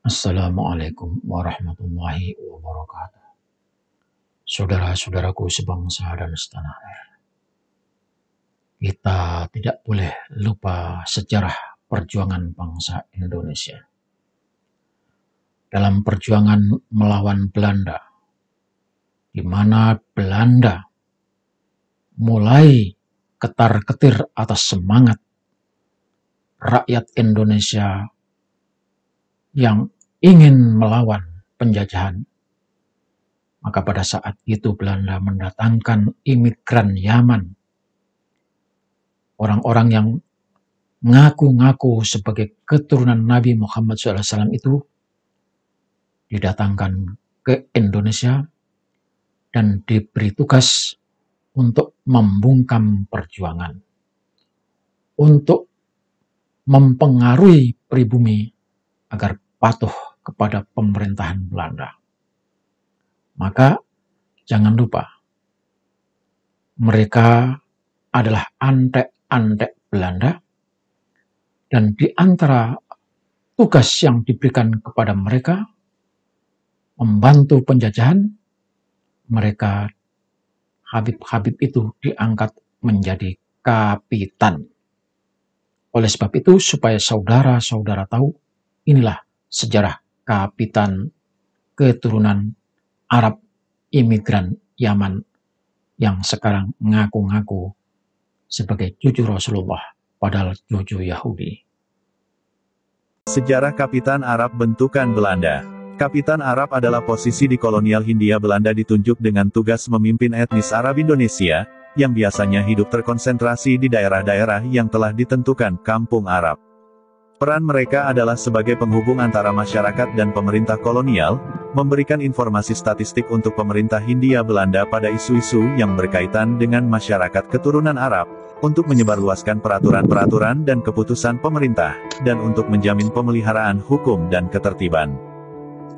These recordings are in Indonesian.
Assalamualaikum warahmatullahi wabarakatuh. Saudara-saudaraku sebangsa dan setanah air. Kita tidak boleh lupa sejarah perjuangan bangsa Indonesia. Dalam perjuangan melawan Belanda, di mana Belanda mulai ketar-ketir atas semangat rakyat Indonesia yang ingin melawan penjajahan. Maka pada saat itu Belanda mendatangkan imigran Yaman. Orang-orang yang ngaku-ngaku sebagai keturunan Nabi Muhammad SAW itu didatangkan ke Indonesia dan diberi tugas untuk membungkam perjuangan, untuk mempengaruhi pribumi agar patuh kepada pemerintahan Belanda. Maka jangan lupa, mereka adalah antek-antek Belanda, dan di antara tugas yang diberikan kepada mereka membantu penjajahan, mereka Habib-habib itu diangkat menjadi kapitan. Oleh sebab itu, supaya saudara-saudara tahu, inilah sejarah kapitan keturunan Arab imigran Yaman yang sekarang ngaku-ngaku sebagai cucu Rasulullah, padahal cucu Yahudi. Sejarah Kapitan Arab bentukan Belanda. Kapitan Arab adalah posisi di kolonial Hindia Belanda ditunjuk dengan tugas memimpin etnis Arab Indonesia, yang biasanya hidup terkonsentrasi di daerah-daerah yang telah ditentukan kampung Arab. Peran mereka adalah sebagai penghubung antara masyarakat dan pemerintah kolonial, memberikan informasi statistik untuk pemerintah Hindia Belanda pada isu-isu yang berkaitan dengan masyarakat keturunan Arab, untuk menyebarluaskan peraturan-peraturan dan keputusan pemerintah, dan untuk menjamin pemeliharaan hukum dan ketertiban.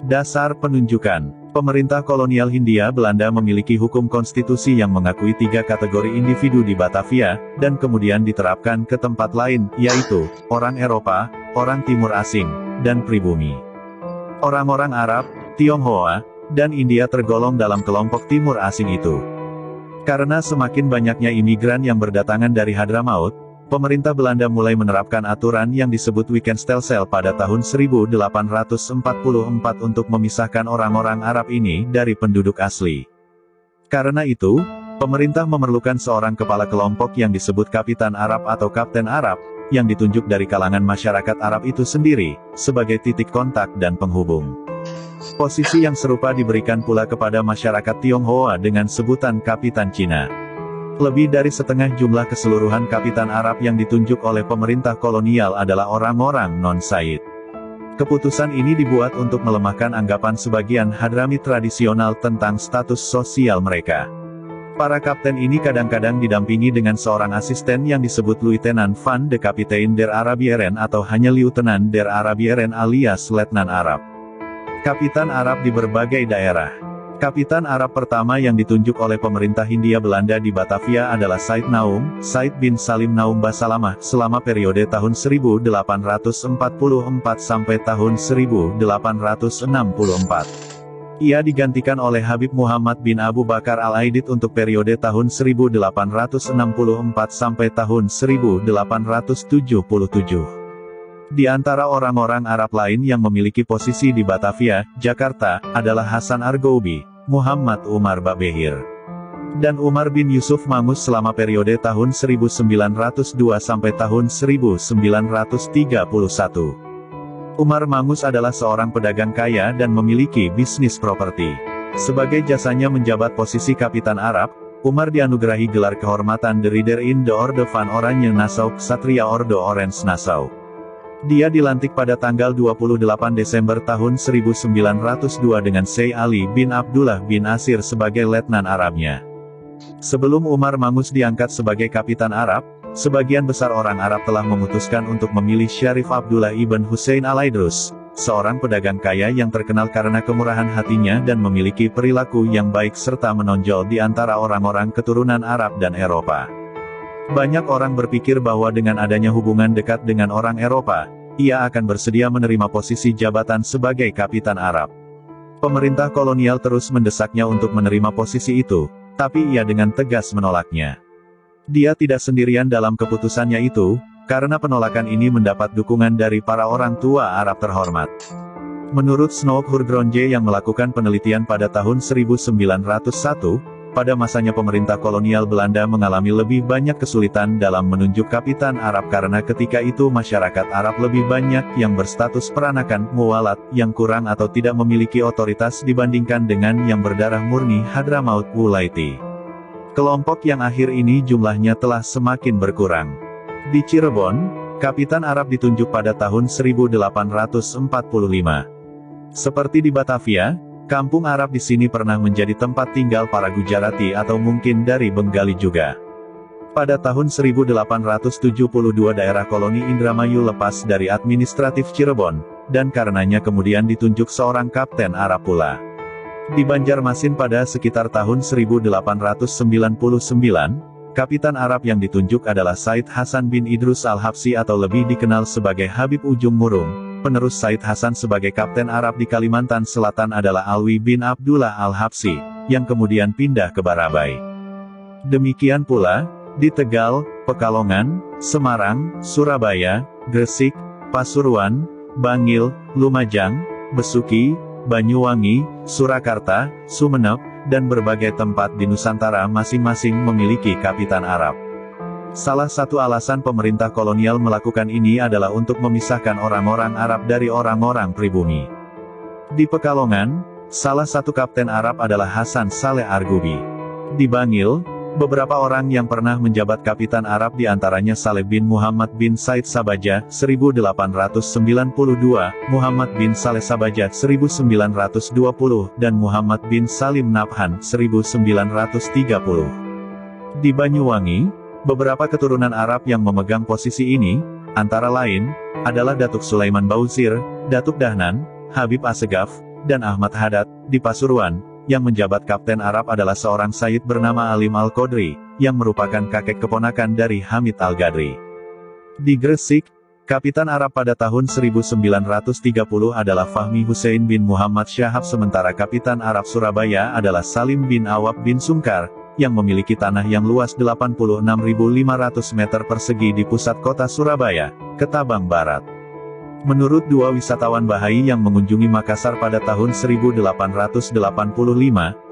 Dasar penunjukan. Pemerintah kolonial Hindia Belanda memiliki hukum konstitusi yang mengakui 3 kategori individu di Batavia, dan kemudian diterapkan ke tempat lain, yaitu orang Eropa, orang Timur Asing, dan pribumi. Orang-orang Arab, Tionghoa, dan India tergolong dalam kelompok Timur Asing itu. Karena semakin banyaknya imigran yang berdatangan dari Hadramaut, pemerintah Belanda mulai menerapkan aturan yang disebut Weekendstelsel pada tahun 1844 untuk memisahkan orang-orang Arab ini dari penduduk asli. Karena itu, pemerintah memerlukan seorang kepala kelompok yang disebut Kapitan Arab atau Kapten Arab, yang ditunjuk dari kalangan masyarakat Arab itu sendiri, sebagai titik kontak dan penghubung. Posisi yang serupa diberikan pula kepada masyarakat Tionghoa dengan sebutan Kapitan Cina. Lebih dari setengah jumlah keseluruhan Kapitan Arab yang ditunjuk oleh pemerintah kolonial adalah orang-orang non-Said. Keputusan ini dibuat untuk melemahkan anggapan sebagian Hadramit tradisional tentang status sosial mereka. Para kapten ini kadang-kadang didampingi dengan seorang asisten yang disebut Luitenant van de Kapitein der Arabieren atau hanya Lieutenant der Arabieren alias Letnan Arab. Kapitan Arab di berbagai daerah. Kapitan Arab pertama yang ditunjuk oleh pemerintah Hindia Belanda di Batavia adalah Said Naum, Said bin Salim Naum Basalamah, selama periode tahun 1844 sampai tahun 1864. Ia digantikan oleh Habib Muhammad bin Abu Bakar Al-Aidid untuk periode tahun 1864 sampai tahun 1877. Di antara orang-orang Arab lain yang memiliki posisi di Batavia, Jakarta, adalah Hasan Argoubi, Muhammad Umar Babehir, dan Umar bin Yusuf Mangus selama periode tahun 1902 sampai tahun 1931. Umar Mangus adalah seorang pedagang kaya dan memiliki bisnis properti. Sebagai jasanya menjabat posisi Kapitan Arab, Umar dianugerahi gelar kehormatan The Ridder in the Orde van Oranje Nassau, Ksatria Orde Orange Nassau. Dia dilantik pada tanggal 28 Desember tahun 1902 dengan Syekh Ali bin Abdullah bin Asir sebagai letnan Arabnya. Sebelum Umar Mangus diangkat sebagai Kapitan Arab, sebagian besar orang Arab telah memutuskan untuk memilih Syarif Abdullah ibn Hussein Al-Aidrus, seorang pedagang kaya yang terkenal karena kemurahan hatinya dan memiliki perilaku yang baik serta menonjol di antara orang-orang keturunan Arab dan Eropa. Banyak orang berpikir bahwa dengan adanya hubungan dekat dengan orang Eropa, ia akan bersedia menerima posisi jabatan sebagai Kapitan Arab. Pemerintah kolonial terus mendesaknya untuk menerima posisi itu, tapi ia dengan tegas menolaknya. Dia tidak sendirian dalam keputusannya itu, karena penolakan ini mendapat dukungan dari para orang tua Arab terhormat. Menurut Snoek Hurgronje yang melakukan penelitian pada tahun 1901, pada masanya pemerintah kolonial Belanda mengalami lebih banyak kesulitan dalam menunjuk Kapitan Arab karena ketika itu masyarakat Arab lebih banyak yang berstatus peranakan, muwalat, yang kurang atau tidak memiliki otoritas dibandingkan dengan yang berdarah murni Hadramaut Wulaiti. Kelompok yang akhir ini jumlahnya telah semakin berkurang. Di Cirebon, Kapitan Arab ditunjuk pada tahun 1845. Seperti di Batavia, kampung Arab di sini pernah menjadi tempat tinggal para Gujarati atau mungkin dari Bengali juga. Pada tahun 1872 daerah koloni Indramayu lepas dari administratif Cirebon, dan karenanya kemudian ditunjuk seorang Kapten Arab pula. Di Banjarmasin pada sekitar tahun 1899, Kapitan Arab yang ditunjuk adalah Said Hasan bin Idrus Al-Habsyi atau lebih dikenal sebagai Habib Ujung Murung. Penerus Said Hasan sebagai Kapten Arab di Kalimantan Selatan adalah Alwi bin Abdullah Al-Habsyi, yang kemudian pindah ke Barabai. Demikian pula, di Tegal, Pekalongan, Semarang, Surabaya, Gresik, Pasuruan, Bangil, Lumajang, Besuki, Banyuwangi, Surakarta, Sumeneb, dan berbagai tempat di Nusantara masing-masing memiliki Kapitan Arab. Salah satu alasan pemerintah kolonial melakukan ini adalah untuk memisahkan orang-orang Arab dari orang-orang pribumi. Di Pekalongan, salah satu Kapten Arab adalah Hasan Saleh Argubi. Di Bangil, beberapa orang yang pernah menjabat Kapitan Arab diantaranya Saleh bin Muhammad bin Said Sabaja, 1892, Muhammad bin Saleh Sabaja, 1920, dan Muhammad bin Salim Nabhan, 1930. Di Banyuwangi, beberapa keturunan Arab yang memegang posisi ini, antara lain, adalah Datuk Sulaiman Bauzir, Datuk Dahnan, Habib Assegaf, dan Ahmad Haddad. Di Pasuruan, yang menjabat Kapten Arab adalah seorang Sayyid bernama Alim Al-Qadri, yang merupakan kakek keponakan dari Hamid Al-Gadri. Di Gresik, Kapitan Arab pada tahun 1930 adalah Fahmi Hussein bin Muhammad Syahab sementara Kapitan Arab Surabaya adalah Salim bin Awab bin Sungkar, yang memiliki tanah yang luas 86.500 meter persegi di pusat kota Surabaya, Ketabang Barat. Menurut dua wisatawan Bahai yang mengunjungi Makassar pada tahun 1885,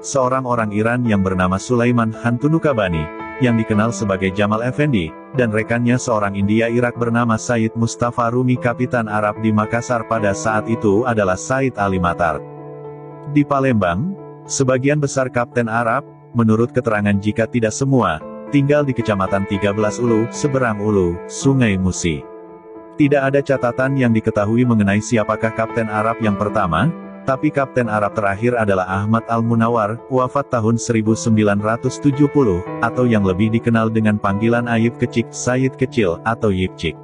seorang orang Iran yang bernama Sulaiman Hantunukabani, yang dikenal sebagai Jamal Effendi, dan rekannya seorang India Irak bernama Said Mustafa Rumi Kapitan Arab di Makassar pada saat itu adalah Said Ali Matar. Di Palembang, sebagian besar Kapten Arab, menurut keterangan jika tidak semua, tinggal di Kecamatan 13 Ulu, seberang Ulu, Sungai Musi. Tidak ada catatan yang diketahui mengenai siapakah Kapten Arab yang pertama, tapi Kapten Arab terakhir adalah Ahmad Al-Munawar, wafat tahun 1970, atau yang lebih dikenal dengan panggilan Ayib Kecik, Sayyid Kecil, atau Yipcik.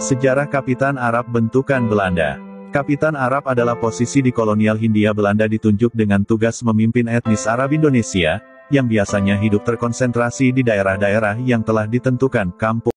Sejarah Kapitan Arab bentukan Belanda. Kapitan Arab adalah posisi di kolonial Hindia Belanda ditunjuk dengan tugas memimpin etnis Arab Indonesia, yang biasanya hidup terkonsentrasi di daerah-daerah yang telah ditentukan kampung